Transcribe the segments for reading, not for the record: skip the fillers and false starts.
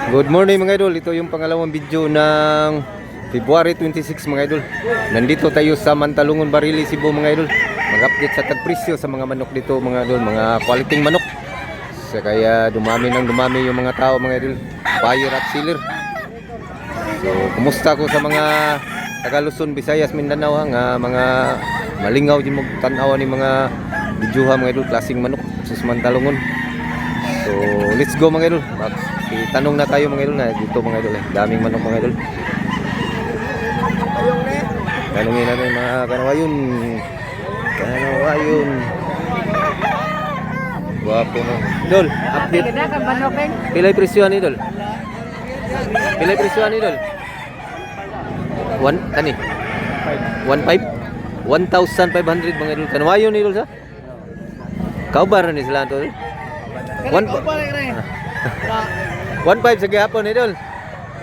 Good morning mga idol, ito yung pangalawang video ng February 26 mga idol. Nandito tayo sa Mantalungon, Barili, Cebu mga idol. Mag-update sa tagpresyo sa mga manok dito mga idol, mga quality manok. So, kaya dumami yung mga tao mga idol, buyer at seller. So kumusta ko sa mga taga Luzon, Visayas, Mindanao nga mga malingaw din magtanaw ni mga videoha mga idol, klaseng manok sa Mantalungon. So let's go mga idol. Tanong na tayo mga idol na dito mga idol. Daming manok mga idol. Tanungin natin mga kanawayon. Guwapo no. Idol, update. Pilay presyohan idol. Pilay presyohan idol. 1,500 mga idol. Kanawayon idol sa? Kaubar ni sila to. 1,500 sa gihapon idol.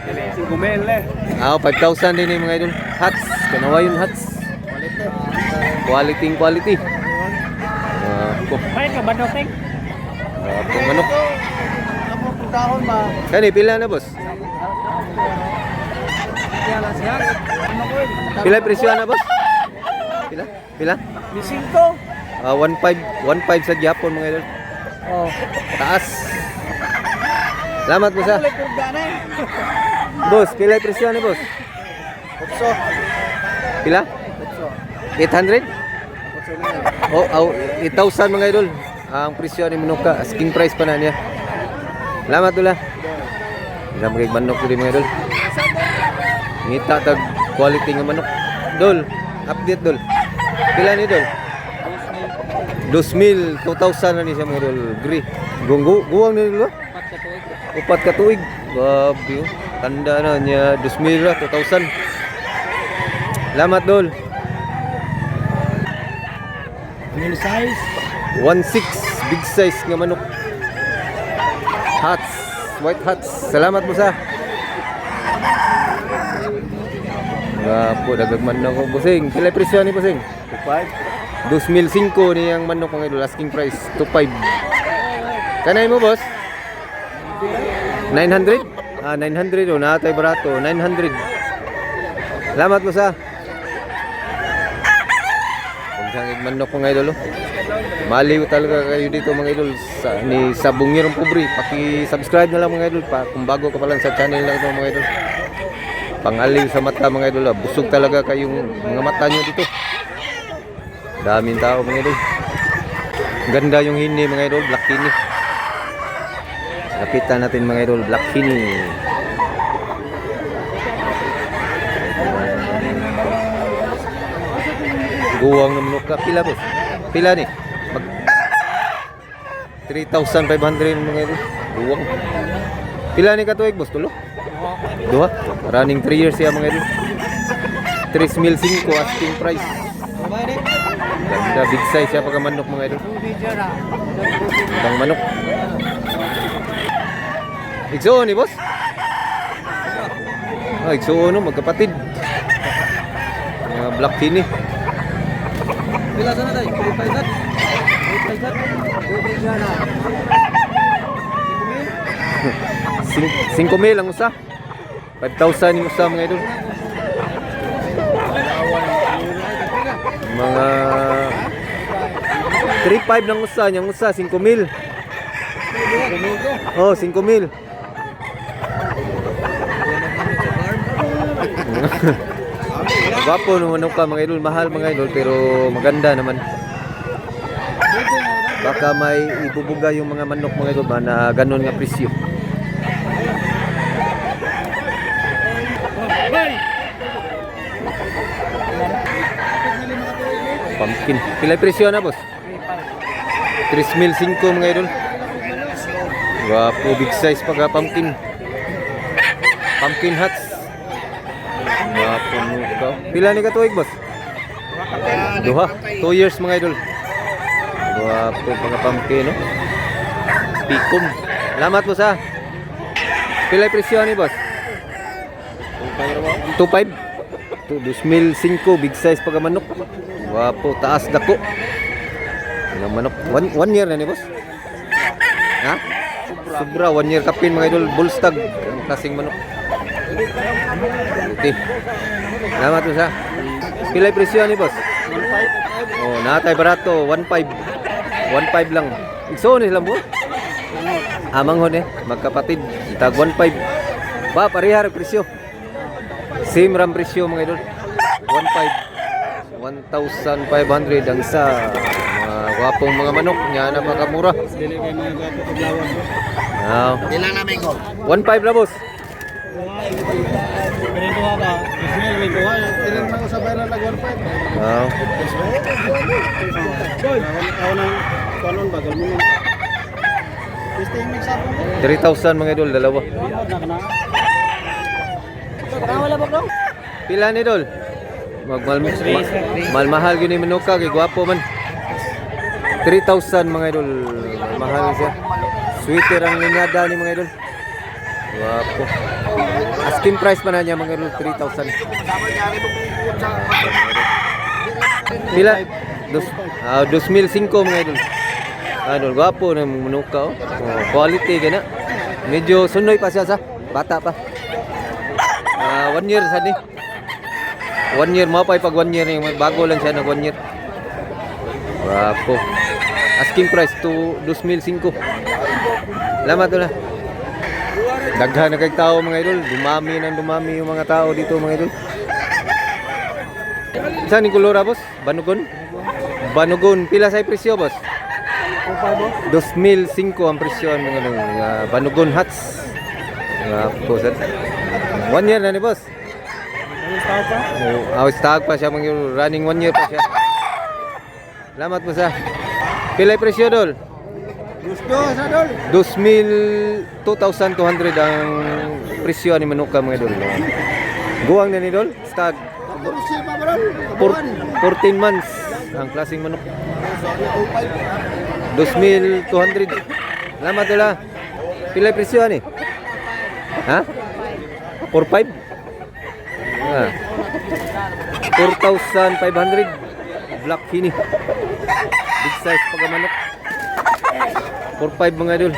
5,000 eh. 5,000 din mga idol. Hats, kanawayon hats. Quality. May ka manok eh? Manok. Ako putahon ba? Kani pila na boss? Pila presyo na boss? Pila? Ni 5. 1,500 sa gihapon mga idol. Oh. Taas. Salamat boss ha. Kulay kurgana eh. Boss, pila presyo na boss? 8. Pila? 800? 8,000 mga idol. Ang presyo ni Manuka, asking price pa na niya. Salamat dula. Ilang magig manok ko din mga idol. Ngita tag quality nga manok. Dol, update dol. Pila ni dol? 2,000, 2,000 na ni siya mga idol. Gri. Guwang ni dol. Upat ka tuig. Grabe. Tanda na niya 2,000 lah, 2,000. Salamat dol. Mini size. 1,600 big size nga manok. Hats, white hats. Salamat mo sa. Gapo dagag manok ko busing. Pila presyo ni busing? 2,500 ni ang manok mga idol, asking price 2,500. Kanay mo boss? 900? 900 oh, natay barato. 900. Salamat mo sa. Pagsangig manok mga idol oh. Maliw talaga kayo dito mga idol sa Bungirong Pobre. Paki-subscribe na lang mga idol kung bago ka pa lang sa channel na ito mga idol. Pangaliw sa mata mga idol. Busog talaga kayong mga mata nyo dito. Daming tao mga idol. Ganda yung hini mga idol, black hini. Lapitan natin mga idol, black hini. Guwang na manok ka. Pila boss? Pila ni? 3,500 mga idol. Guwang. Pila ni katuig boss? Tulo? Dua? Running 3 years siya mga idol. 3,500 asking price. Ganda big size siya pagka manok mga idol. Bang manok. Igsuon ni boss? Igsuon no, magkapatid. Black hini. Pila sana tayo? 5,000 ang usa. 5,000 yung usa mga idol. Mga 3,500 ng usa, yung usa 5,000. Oh, 5,000. Gwapo naman ka mga idol, mahal mga idol pero maganda naman. Baka may ibubuga yung mga manok mga idol ba na ganun nga presyo. Pumpkin. Pila presyo na boss? 3,500 mga idol. Gwapo big size pagka pumpkin. Pumpkin hats. Gwapo mo. Pila ni katuig boss? Duha. 2 years mga idol. Gwapo pagka pumpkin no. Pikum. Salamat boss ha. Pila presyo ni boss? 2,500. 2,500 big size pagka manok. Gwapo taas dako. Ilang manok? 1 year na ni boss? Ha? sobra 1 year kapin mga idol, bullstag ang klaseng manok. Okay. Salamat po sa. Pilay presyo ni boss? 1.5. Oh, natay barato 1.5. 1.5 lang. Igsoon ni lang po. Amanghon magkapatid. Tag 1.5. Ba parehar presyo. Same ram presyo mga idol. 1.5. 1,500 ang isa. Mga gwapong mga manok nya napakamura. Dili kay mga gato paglawan. Now, Ilan namin ko? 1.5 na boss. Pero ito ka, Ismail, may kuha. Ilan na usabay na nag 1.5. Wow. Ako nang kanon bagal mo. Testing mix up mo. 3,000 mga idol, dalawa. Wala ba ko? Pila ni idol? Mahal gyud ni manuka kay gwapo man. 3,000 mga idol. Mahal siya. Sweeter ang linyada ni mga idol. Gwapo. Asking price pa na niya mga idol 3,000. Pila? 2,005 mga idol. Idol, gwapo na manuka oh. Oh, quality gana. Medyo sunoy pa siya sa bata pa. 1 year sa ni. 1 year mo pa pag 1 year yung bago lang siya nag 1 year. Gwapo. Asking price to 2,005. Salamat na. Daghan na kay tao mga idol. Dumami yung mga tao dito mga idol. Saan ni kulora boss? Banugon? Banugon. Pila sa presyo boss? 2,005 ang presyo mga idol. Banugon hats. Gwapo sir. 1 year na ni boss. Stag pa siya mga idol. Running 1 year pa siya. Salamat po sa. Pilay presyo dol? Gusto sa dol. 2,200 ang presyo ni manuka mga idol. Guwang na ni dol? Stag. 14 months ang klaseng manok. 2,200. Salamat dol ha. Pilay presyo ni? Ha? 4,500? Ah. 4,500. Black Fini. Big size pagamanok. 4,500 mga idol.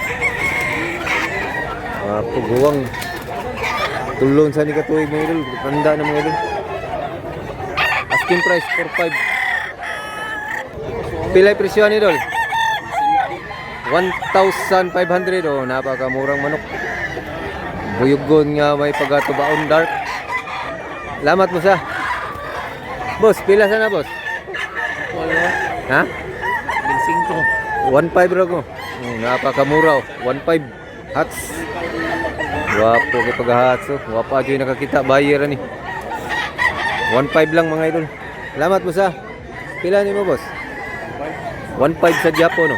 Puguwang. Tulong sa ni katuig mga idol. Tanda na mga idol. Asking price 4,500. Pilay presyo ni idol? 1,500. Oh, napakamurang manok. Buyugon nga may pagatubaon dark. Salamat mo sa. Boss, pila sana boss? Ha? 1.5 ra ko. Napakamura oh. 1.5 hats. Wapo kay pag-hats oh. Wapa ajoy nakakita buyer ni. 1.5 lang mga idol. Salamat mo sa. Pila ni mo boss? 1.5 sa Japan no.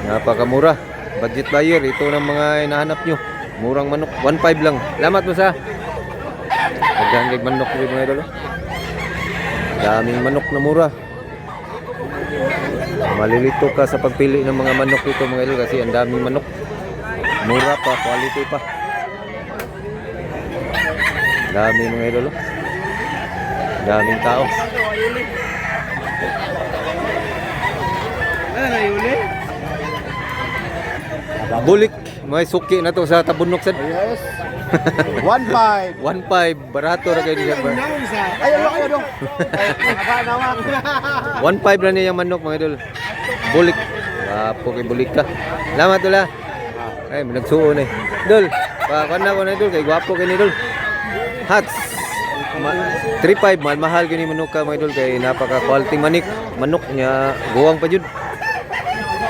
Napakamura. Budget buyer ito ng mga hinahanap nyo. Murang manok. 1.5 lang. Salamat mo sa. Pagdangig manok rin mga idol oh. Daming manok na mura. Malilito ka sa pagpili ng mga manok dito mga idol kasi ang daming manok. Mura pa, quality pa. Dami mga idol. Daming tao. Bulik, may suki na to sa tabunok sad. Yes. 1.5. 1.5 barato ra kay di ba? Ay, ano dong? Haba 1.5 na niya yung manok mga idol. Bulik. Wapo kay bulik ka. Salamat dula. Ay, nagsuon eh. Dol, pakuan ko na idol kay gwapo kay ni dol. Hats. 3.5 mahal gini manok ka mga idol kay napaka quality manok niya guwang pa jud.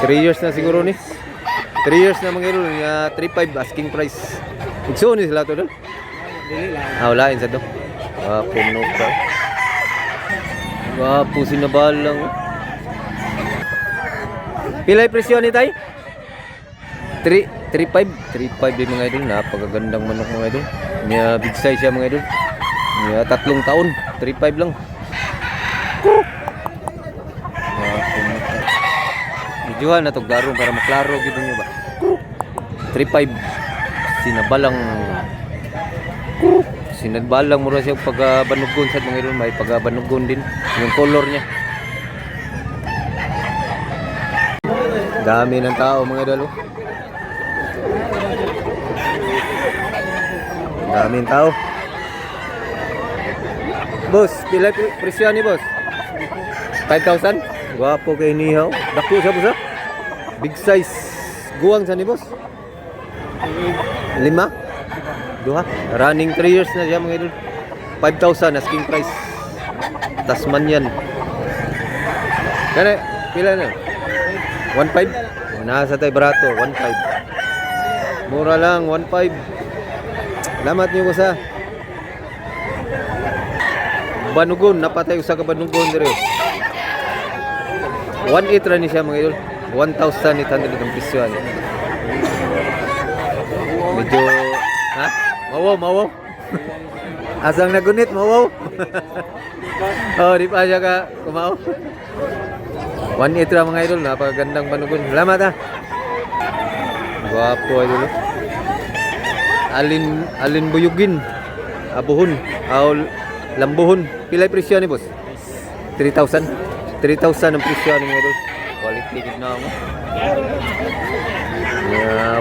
3 years na siguro ni. 3 years na mga idol niya 3.5 asking price. Igsuon ni sila to dol. Wala sa to. Gwapo manok ka. Gwapo sinabalang. Pilay presyo ni tay? 3.5 din mga idol. Napakagandang manok mga idol. Niya big size siya mga idol. Niya 3 taon. 3.5 lang. Medyohan na to garong para maklaro gid niyo ba. 3.5 sinabalang mura siya pagbanugon sa mga idol. May pagbanugon din yung color niya. Dami ng tao mga idol. Daming tao. Boss, pila presyo ni boss? 5,000? Gwapo kay nihaw. Dako siya boss ha? Big size. Guwang sa ni boss? 5? Duha? Running 3 years na siya mga idol. 5,000 asking price. Tasmanian. Kaya pila na? 1,500? Nasa tayo barato, 1,500. Mura lang, 1,500. Salamat niyo boss ha. Banugon, napatay usa ka banugon dire. 1,800 ra ni siya mga idol. 1,800 ang presyo ani. Medyo ha? Mawaw. Asang nagunit, mawaw. Oh, di pa siya ka kumao. 1,800 ra mga idol, napakagandang banugon. Salamat ha. Guwapo idol. Alin buyugin. Abuhon, lambuhon. Pilay presyo ni boss? 3,000. 3,000 ang presyo ni mga idol. Quality gid na mo.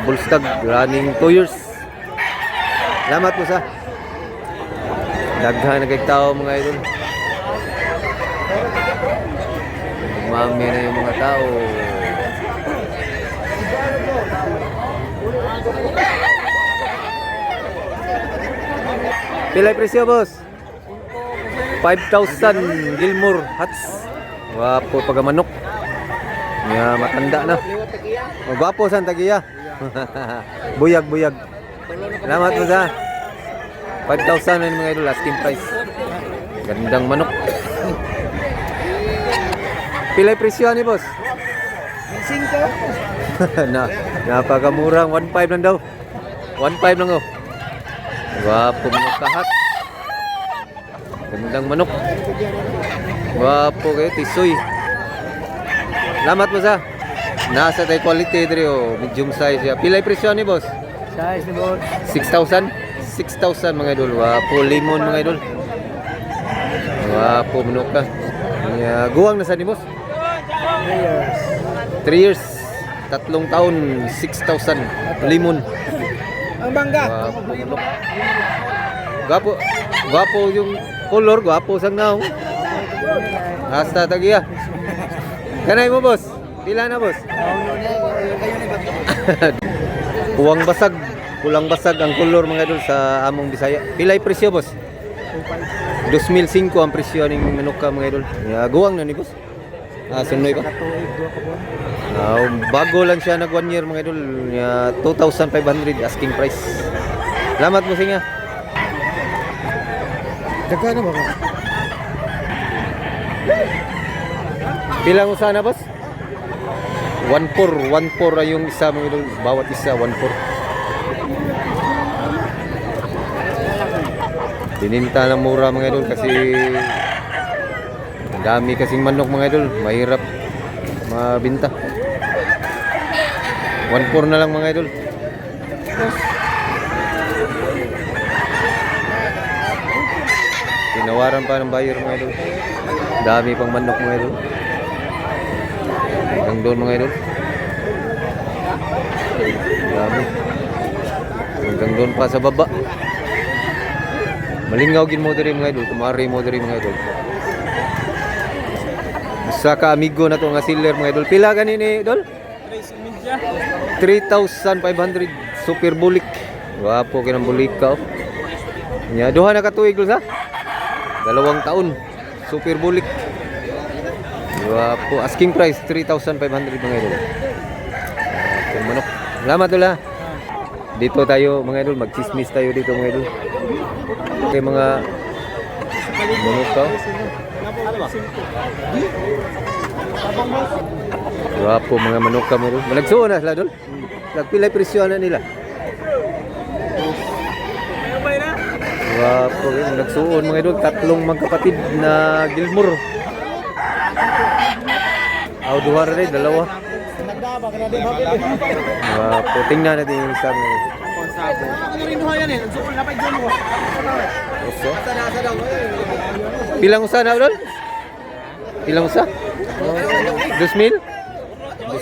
Bullstag running 2 years. Salamat po sa daghan na tao mga idol. Mami na yung mga tao. Pilay presyo boss? 5,000 Gilmore Hats. Wapo pagamanok. Nya matanda na. Gwapo san tagiya. Buyag. Salamat mo sa 5,000 na mga idol asking price. Gandang manok. Pilay presyo ni boss? 5 napakamurang 1,500 lang daw. 1,500 lang oh. Gwapo manok kahat. Gandang manok. Gwapo kayo, tisoy. Salamat mo sa. Nasa tayo quality diri oh, medium size ya. Pilay presyo ni boss? Size ni boss. 6,000? 6,000 mga idol. Gwapo limon mga idol. Gwapo manok ka. Guwang na sa ni boss? 3 years. 3 taon, 6,000 limon. Ang bangga. Gwapo manok. Gwapo yung color, gwapo sang naong. Hasta tagiya. Kanay mo boss? Pila na boss? Pulang basag ang color mga idol sa among Bisaya. Pilay presyo boss? 2,500 ang presyo ning manuka mga idol. Guwang na ni boss. Sunoy pa. Bago lang siya nag 1 year mga idol. 2,500 asking price. Salamat mo siya. Daga na ba? Pilang usa na boss? 1,400 ay yung isa mga idol. Bawat isa 1,400. Dininta ng mura mga idol kasi ang dami kasing manok mga idol. Mahirap mabinta. 1,400 na lang mga idol. Tinawaran pa ng buyer mga idol. Dami pang manok mga idol. Hanggang doon mga idol. Dami. Hanggang doon pa sa baba. Malingaw gin mo diri mga idol. Kumari mo diri mga idol. Usa ka amigo na to nga seller mga idol. Pila ganini idol? 3,500 super bulik. Wapo kinang bulik ka. Nya duha na ka tuig sa? 2 taon. Super bulik. Wapo. Asking price 3,500 mga idol. Manok. Salamat dula. Dito tayo mga idol, magchismis tayo dito mga idol. Okay mga manok ka. Wapo mga manok ka mga idol. Malagsuon na sila idol. Nagpilay presyo na nila. Wapo kayo, nagsuon mga idol. 3 magkapatid na Gilmore. Duha rin, 2. Wapo, tingnan natin yung isa mga idol. Uso? Pilang usa na idol? Pilang usa? 2,000?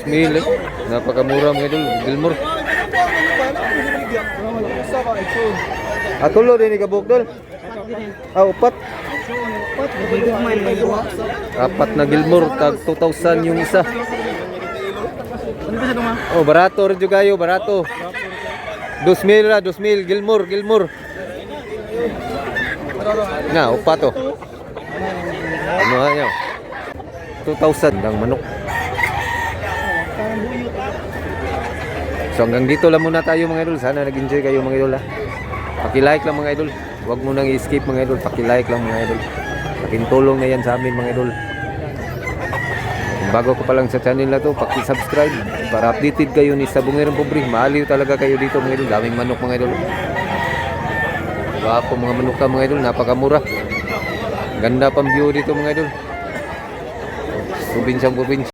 2,000 eh. Napakamura mga idol, Gilmore. Usa ba ito? Tulo din ni kabuk dol. Upat. Apat na Gilmore tag 2,000 yung isa. Barato rin kayo, barato. 2,000 ra, 2,000 Gilmore. Na, upat to. Ano nga 2,000 ng manok. So hanggang dito lang muna tayo mga idol. Sana nag-enjoy kayo mga idol ha. Paki-like lang mga idol. Huwag mo nang i-skip mga idol. Paki-like lang mga idol. Laking tulong na yan sa amin mga idol. Kung bago ko pa lang sa channel na to, paki-subscribe para updated kayo ni Sabungerong Pobre. Maaliw talaga kayo dito mga idol. Daming manok mga idol. Wapo mga manok ka mga idol. Napakamura. Ganda pang view dito mga idol. Probinsya.